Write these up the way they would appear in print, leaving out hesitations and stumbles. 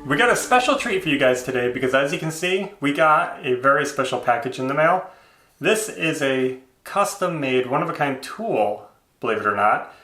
We got a special treat for you guys today because as you can see, we got a very special package in the mail. This is a custom-made, one-of-a-kind tool, believe it or not,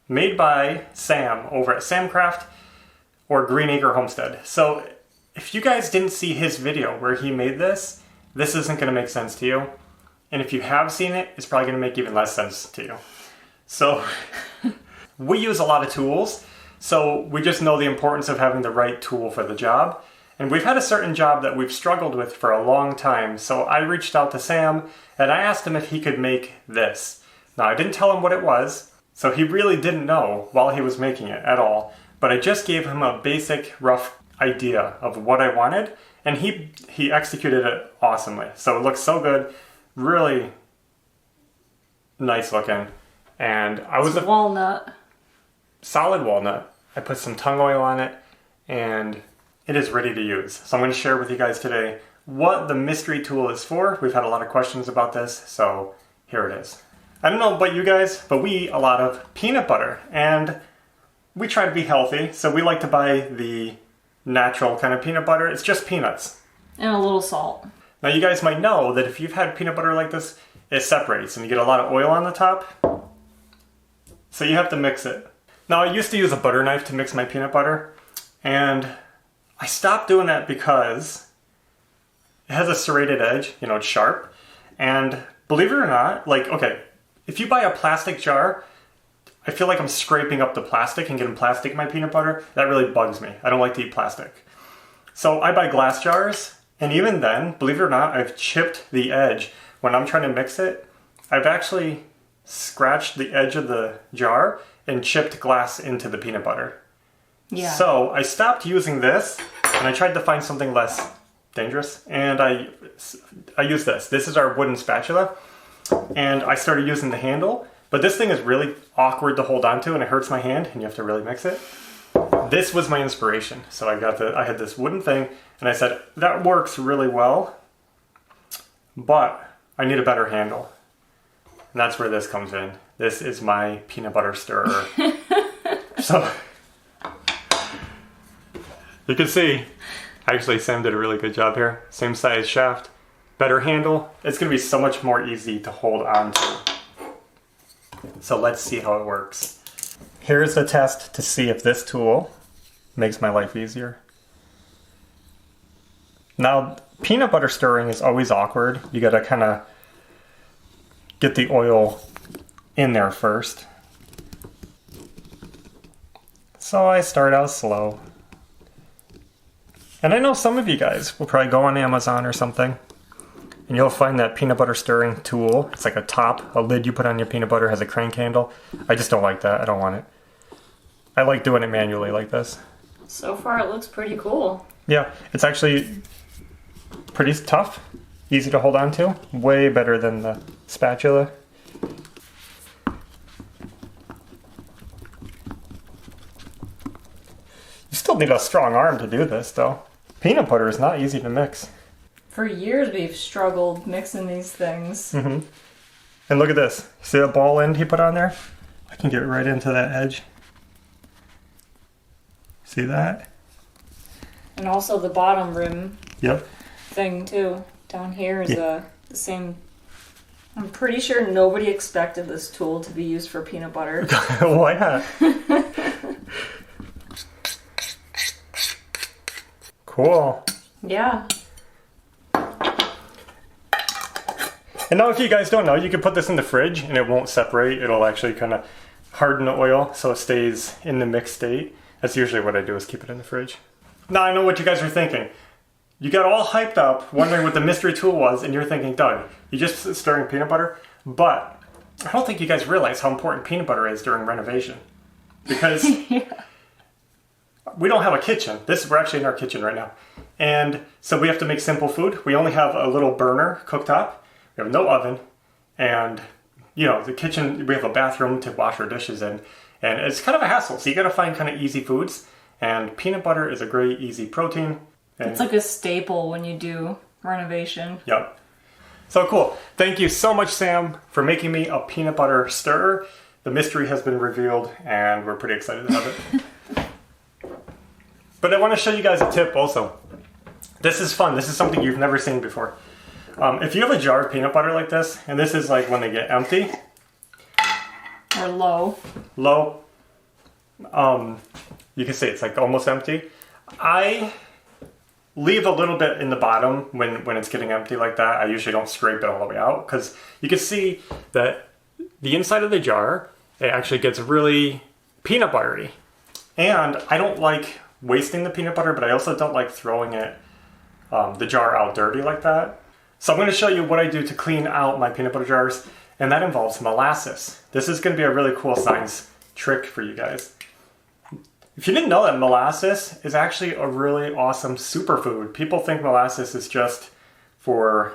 made by Sam over at Samcraft or Green Acre Homestead. So if you guys didn't see his video where he made this isn't going to make sense to you. And if you have seen it, it's probably going to make even less sense to you. So we use a lot of tools. So we just know the importance of having the right tool for the job. And we've had a certain job that we've struggled with for a long time. So I reached out to Sam and I asked him if he could make this. Now I didn't tell him what it was, so he really didn't know while he was making it at all. But I just gave him a basic rough idea of what I wanted and he executed it awesomely. So it looks so good, really nice looking. And I was a walnut. Solid walnut. I put some tung oil on it and it is ready to use. So I'm going to share with you guys today what the mystery tool is for. We've had a lot of questions about this, so here it is. I don't know about you guys, but we eat a lot of peanut butter and we try to be healthy. So we like to buy the natural kind of peanut butter. It's just peanuts. And a little salt. Now you guys might know that if you've had peanut butter like this, it separates and you get a lot of oil on the top. So you have to mix it. Now I used to use a butter knife to mix my peanut butter and I stopped doing that because it has a serrated edge, you know, it's sharp. And believe it or not, like, okay, if you buy a plastic jar, I feel like I'm scraping up the plastic and getting plastic in my peanut butter. That really bugs me. I don't like to eat plastic. So I buy glass jars and even then, believe it or not, I've chipped the edge. When I'm trying to mix it, I've actually scratched the edge of the jar and chipped glass into the peanut butter. Yeah. So I stopped using this and I tried to find something less dangerous and I used this. This is our wooden spatula and I started using the handle, but this thing is really awkward to hold on to and it hurts my hand and you have to really mix it. This was my inspiration. So I had this wooden thing and I said, that works really well, but I need a better handle. And that's where this comes in. This is my peanut butter stirrer. So, you can see, actually Sam did a really good job here. Same size shaft, better handle. It's gonna be so much more easy to hold on to. So let's see how it works. Here's the test to see if this tool makes my life easier. Now, peanut butter stirring is always awkward. You gotta kind of get the oil in there first. So I start out slow. And I know some of you guys will probably go on Amazon or something and you'll find that peanut butter stirring tool. It's like a lid you put on your peanut butter, has a crank handle. I just don't like that. I don't want it. I like doing it manually like this. So far it looks pretty cool. Yeah, it's actually pretty tough. Easy to hold on to. Way better than the spatula. You still need a strong arm to do this though. Peanut butter is not easy to mix. For years we've struggled mixing these things. Mm-hmm. And look at this. See that ball end he put on there? I can get right into that edge. See that? And also the bottom rim Yep. thing too. Down here is the same. I'm pretty sure nobody expected this tool to be used for peanut butter. Why not? Cool. Yeah. And now if you guys don't know, you can put this in the fridge and it won't separate. It'll actually kind of harden the oil so it stays in the mixed state. That's usually what I do, is keep it in the fridge. Now I know what you guys are thinking. You got all hyped up wondering what the mystery tool was and you're thinking, Doug, you just stirring peanut butter? But I don't think you guys realize how important peanut butter is during renovation. Because we don't have a kitchen. We're actually in our kitchen right now. And so we have to make simple food. We only have a little burner cooktop. We have no oven. And, you know, the kitchen, we have a bathroom to wash our dishes in. And it's kind of a hassle. So you got to find kind of easy foods. And peanut butter is a great, easy protein. And it's like a staple when you do renovation. Yep. So cool. Thank you so much, Sam, for making me a peanut butter stirrer. The mystery has been revealed, and we're pretty excited to have it. But I want to show you guys a tip also. This is fun. This is something you've never seen before. If you have a jar of peanut butter like this, and this is like when they get empty. Or low. Low. You can see it's like almost empty. I leave a little bit in the bottom when it's getting empty like that. I usually don't scrape it all the way out because you can see that the inside of the jar, it actually gets really peanut buttery. And I don't like wasting the peanut butter, but I also don't like throwing it, the jar out dirty like that. So I'm going to show you what I do to clean out my peanut butter jars, and that involves molasses. This is going to be a really cool science trick for you guys. If you didn't know that molasses is actually a really awesome superfood. People think molasses is just for,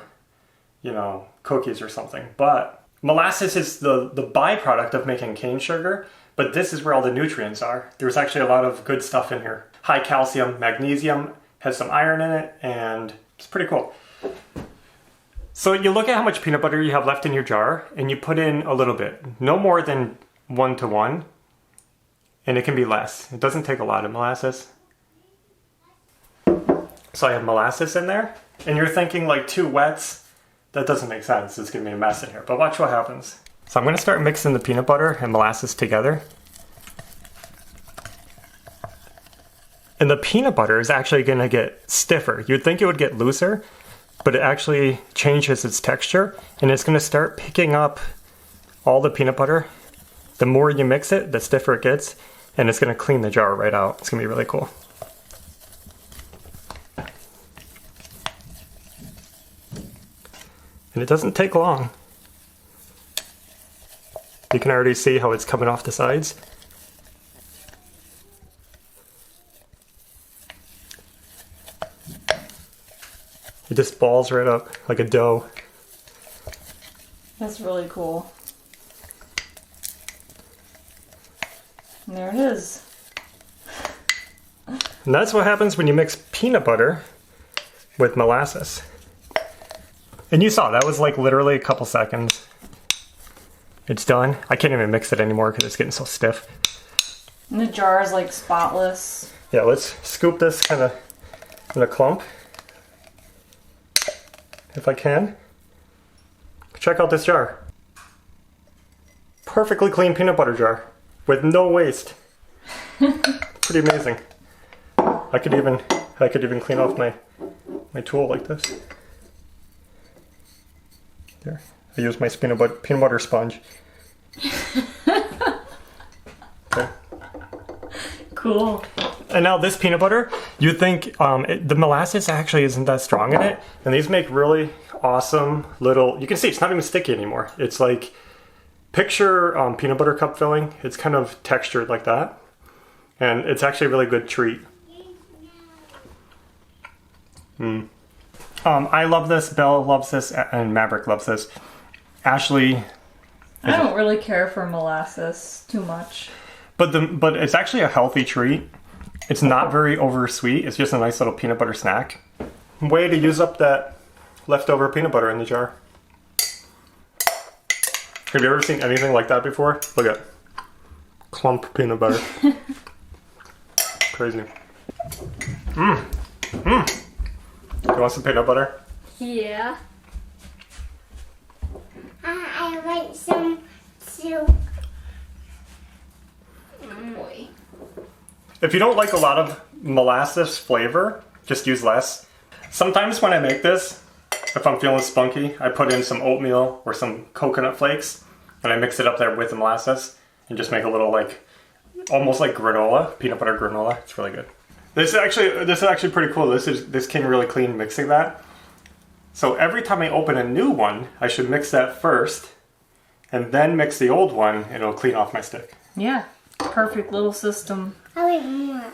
you know, cookies or something. But molasses is the byproduct of making cane sugar, but this is where all the nutrients are. There's actually a lot of good stuff in here. High calcium, magnesium, has some iron in it, and it's pretty cool. So you look at how much peanut butter you have left in your jar, and you put in a little bit. No more than 1 to 1. And it can be less. It doesn't take a lot of molasses. So I have molasses in there. And you're thinking like 2 wets. That doesn't make sense. It's going to be a mess in here. But watch what happens. So I'm going to start mixing the peanut butter and molasses together. And the peanut butter is actually going to get stiffer. You'd think it would get looser, but it actually changes its texture. And it's going to start picking up all the peanut butter. The more you mix it, the stiffer it gets. And it's going to clean the jar right out. It's going to be really cool. And it doesn't take long. You can already see how it's coming off the sides. It just balls right up like a dough. That's really cool. And there it is. And that's what happens when you mix peanut butter with molasses. And you saw, that was like literally a couple seconds. It's done. I can't even mix it anymore because it's getting so stiff. And the jar is like spotless. Yeah, let's scoop this kind of in a clump. If I can. Check out this jar. Perfectly clean peanut butter jar with no waste. Pretty amazing. I could even clean off my tool like this. There. I use my peanut butter sponge. Okay. Cool. And now this peanut butter, you'd think the molasses actually isn't that strong in it. And these make really awesome little, you can see it's not even sticky anymore. It's like, picture peanut butter cup filling. It's kind of textured like that. And it's actually a really good treat. I love this, Belle loves this, and Maverick loves this. Ashley... I don't really care for molasses too much. But it's actually a healthy treat. It's not very oversweet. It's just a nice little peanut butter snack. Way to use up that leftover peanut butter in the jar. Have you ever seen anything like that before? Look at clump peanut butter. Crazy. You want some peanut butter? Yeah. I want some too. Boy. If you don't like a lot of molasses flavor, just use less. Sometimes when I make this, if I'm feeling spunky, I put in some oatmeal or some coconut flakes, and I mix it up there with the molasses, and just make a little like, almost like granola, peanut butter granola. It's really good. This is actually pretty cool. This came really clean mixing that. So every time I open a new one, I should mix that first, and then mix the old one, and it'll clean off my stick. Yeah, perfect little system. I want more.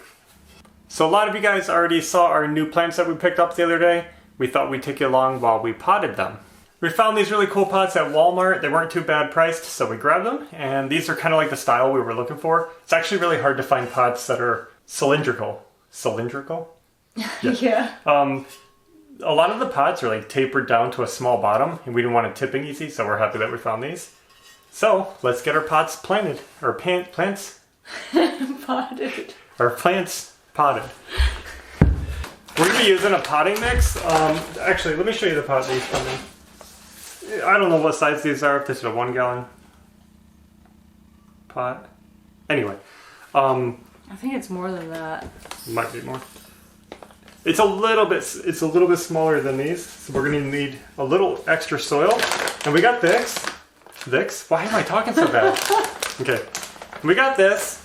So a lot of you guys already saw our new plants that we picked up the other day. We thought we'd take you along while we potted them. We found these really cool pots at Walmart. They weren't too bad priced, so we grabbed them. And these are kind of like the style we were looking for. It's actually really hard to find pots that are cylindrical. Cylindrical? Yeah. A lot of the pots are like tapered down to a small bottom, and we didn't want it tipping easy, so we're happy that we found these. So let's get our pots planted, or plants Potted. Our plants potted. We're going to be using a potting mix. Actually, let me show you the pot these come in. I don't know what size these are, if this is a 1 gallon pot. Anyway. I think it's more than that. Might be more. It's a little bit smaller than these, so we're going to need a little extra soil. And we got this. Why am I talking so bad? Okay. We got this.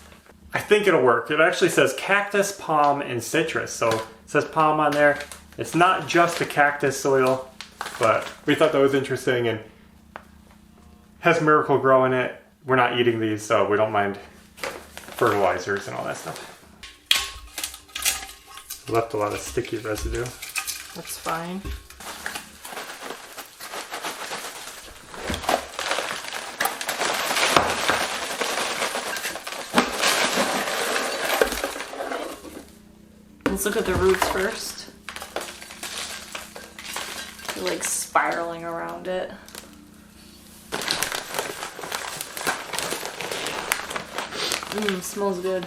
I think it'll work. It actually says cactus, palm, and citrus. So it says palm on there. It's not just the cactus soil, but we thought that was interesting and has Miracle-Gro in it. We're not eating these, so we don't mind fertilizers and all that stuff. Left a lot of sticky residue. That's fine. Let's look at the roots first. They're like spiraling around it. Smells good.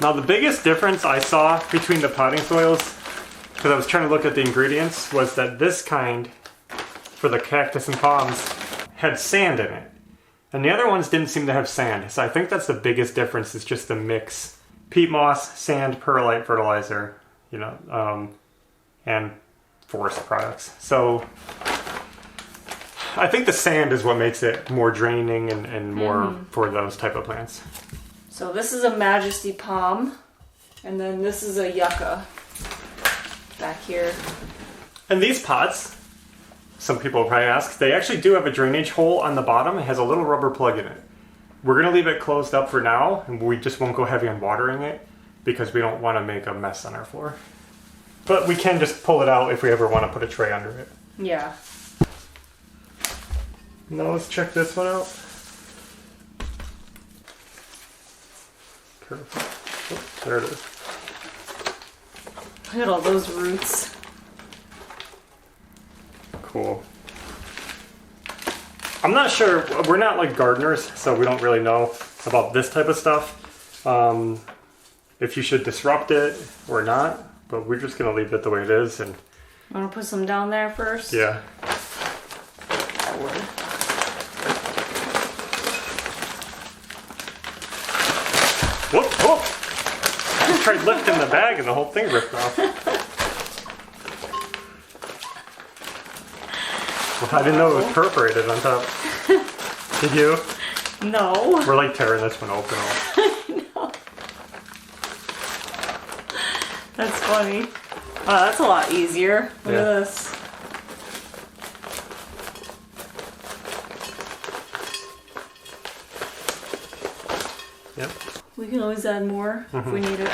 Now the biggest difference I saw between the potting soils, because I was trying to look at the ingredients, was that this kind, for the cactus and palms, had sand in it. And the other ones didn't seem to have sand. So I think that's the biggest difference, is just the mix. Peat moss, sand, perlite fertilizer, you know, and forest products. So I think the sand is what makes it more draining and more for those type of plants. So this is a Majesty palm, and then this is a yucca back here. And these pots, some people will probably ask, they actually do have a drainage hole on the bottom. It has a little rubber plug in it. We're going to leave it closed up for now, and we just won't go heavy on watering it because we don't want to make a mess on our floor. But we can just pull it out if we ever want to put a tray under it. Yeah. Now let's check this one out. Careful. Oh, there it is. Look at all those roots. Cool. I'm not sure, we're not like gardeners, so we don't really know about this type of stuff. If you should disrupt it or not, but we're just gonna leave it the way it is. And Want to put some down there first? yeah. I would. Whoop, whoop! I just tried lifting the bag and the whole thing ripped off. Well, I didn't know it was perforated on top. Did you? No. We're like tearing this one open. No. That's funny. Wow, that's a lot easier. Look at this. Yep. We can always add more if we need it.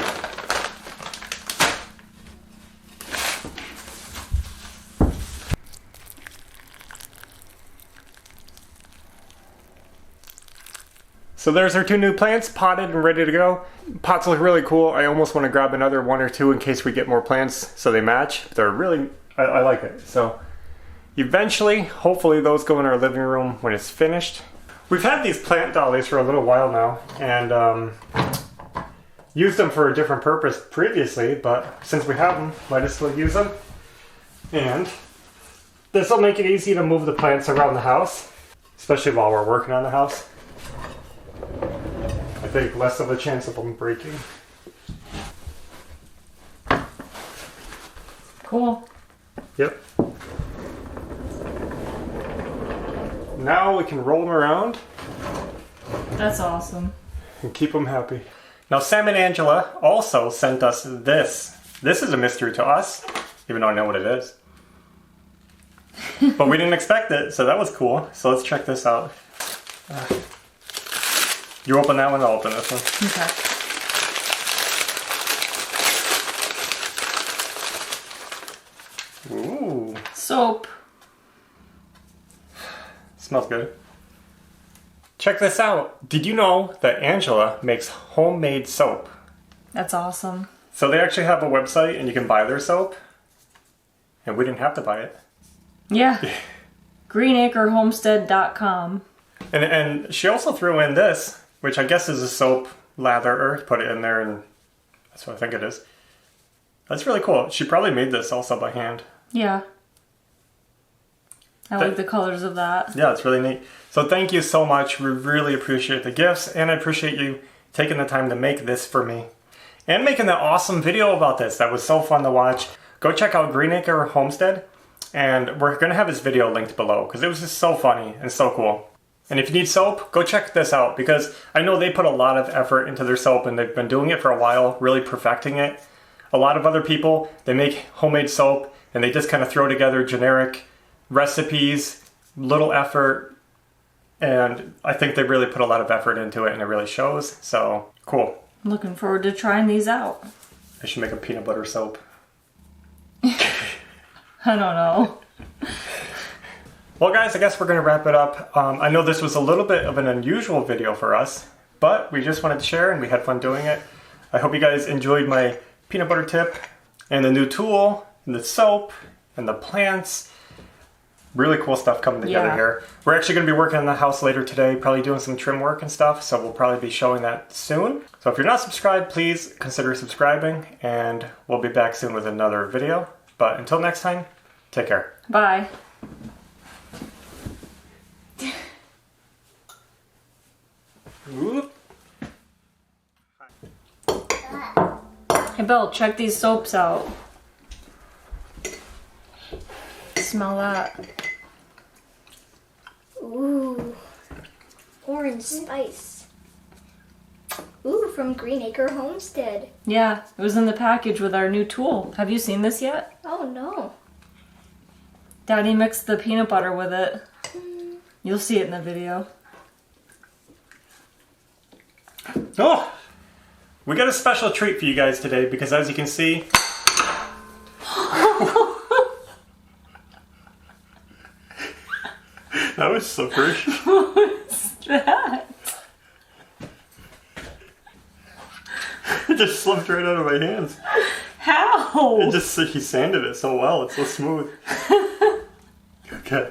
So there's our 2 new plants, potted and ready to go. Pots look really cool. I almost want to grab another 1 or 2 in case we get more plants so they match. They're really, I like it. So eventually, hopefully those go in our living room when it's finished. We've had these plant dollies for a little while now and used them for a different purpose previously, but since we have them, might as well use them. And this will make it easy to move the plants around the house, especially while we're working on the house. I think less of a chance of them breaking. Cool. Yep. Now we can roll them around That's awesome. and keep them happy. Now Sam and Angela also sent us this. This is a mystery to us, even though I know what it is. But we didn't expect it, so that was cool. So let's check this out. You open that one, I'll open this one. Okay. Ooh. Soap. Smells good. Check this out. Did you know that Angela makes homemade soap? That's awesome. So they actually have a website and you can buy their soap. And we didn't have to buy it. Yeah. greenacrehomestead.com. And she also threw in this, which I guess is a soap latherer. Put it in there, and that's what I think it is. That's really cool. She probably made this also by hand. Yeah. I like the colors of that. Yeah, it's really neat. So thank you so much. We really appreciate the gifts, and I appreciate you taking the time to make this for me. And making that awesome video about this. That was so fun to watch. Go check out Greenacre Homestead, and we're going to have his video linked below, because it was just so funny and so cool. And if you need soap, go check this out, because I know they put a lot of effort into their soap, and they've been doing it for a while, really perfecting it. A lot of other people, they make homemade soap, and they just kind of throw together generic recipes, little effort, and I think they really put a lot of effort into it, and it really shows. So cool. Looking forward to trying these out. I should make a peanut butter soap. I don't know. Well guys, I guess we're going to wrap it up. I know this was a little bit of an unusual video for us, but we just wanted to share and we had fun doing it. I hope you guys enjoyed my peanut butter tip and the new tool and the soap and the plants. Really cool stuff coming together here. We're actually going to be working on the house later today, probably doing some trim work and stuff, so we'll probably be showing that soon. So if you're not subscribed, please consider subscribing, and we'll be back soon with another video. But until next time, take care. Bye. Ooh. Hey Bill, check these soaps out. Smell that. Ooh. Orange spice. Ooh, from Greenacre Homestead. Yeah, it was in the package with our new tool. Have you seen this yet? Oh no. Daddy mixed the peanut butter with it. You'll see it in the video. Oh! We got a special treat for you guys today, because as you can see... That was slippery. What was that? It just slipped right out of my hands. How? He sanded it so well, it's so smooth. Okay.